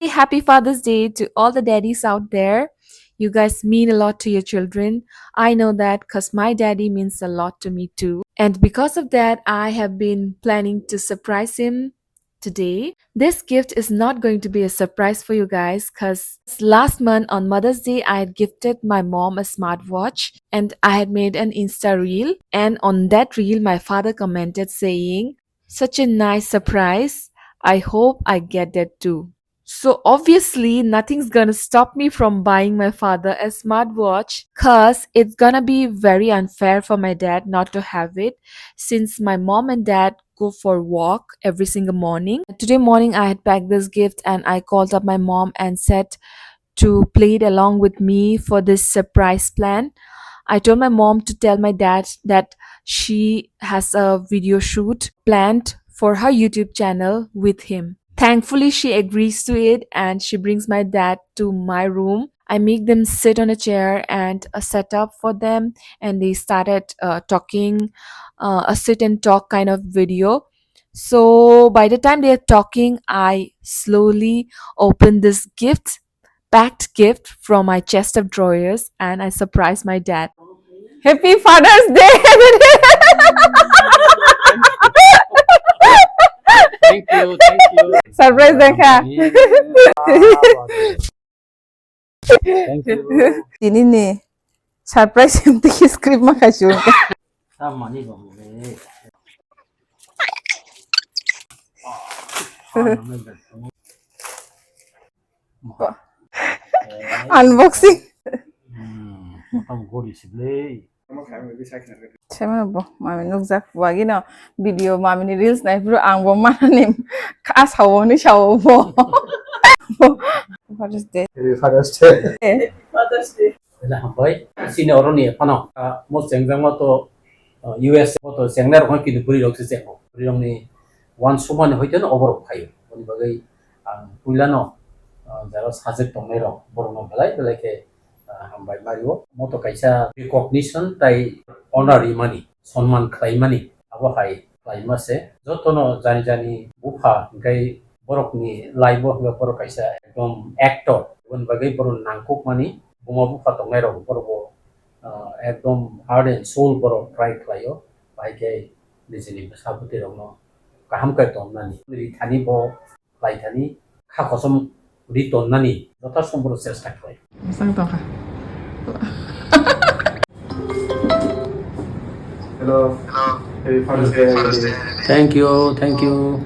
Happy Father's Day to all the daddies out there. You guys mean a lot to your children. I know that because my daddy means a lot to me too. And because of that, I have been planning to surprise him today. This gift is not going to be a surprise for you guys because last month on Mother's Day, I had gifted my mom a smartwatch and I had made an Insta reel. And on that reel, my father commented saying, "Such a nice surprise. I hope I get that too." So obviously nothing's gonna stop me from buying my father a smartwatch cause it's gonna be very unfair for my dad not to have it since my mom and dad go for a walk every single morning. Today morning I had packed this gift and I called up my mom and said to play it along with me for this surprise plan. I told my mom to tell my dad that she has a video shoot planned for her YouTube channel with him. Thankfully, she agrees to it and she brings my dad to my room. I make them sit on a chair and a setup for them, and they started talking, a sit and talk kind of video. So by the time they're talking, I slowly open this gift, packed gift from my chest of drawers, and I surprise my dad. Happy Father's Day! Thank you, thank you. Surprise দেখা Thank you. Ini nih surprise yang tinggi skrip makasih. Sama nih bang. Unboxing. Kamu gori sebelah. Saya mana mami nukzak wagi na video mami ni reels na bro ang bo mana nim kas hawo ni shawo bo. Father's Day. Father's Day. Father's Day. Lah hampai. Sini orang ni apa no? Mau sengjang mau to US mau to sengjang orang kita beri orang sejak mau. Beri orang ni one suma ni hoitu no over kayu. Oni bagai puila no jaros hazard tong nero borong no belai ke hambai Mario moto kaisa recognition tai honorary money sonman khai money abo hai lai mase jotono jani jani bufa gai borok ni laibo ga borok kaisa ekdom actor gon bagai borok nangkuk money buma bufa tongai ro borok ekdom heart and soul borok try khlayo bai gai nijini sabuti rongno kaham kai tonnani ri thani bo lai thani kha kosom ri tonnani jota somboro chesta khlai Sang tong ka. Hello. Happy Father's Day. Thank you, thank you.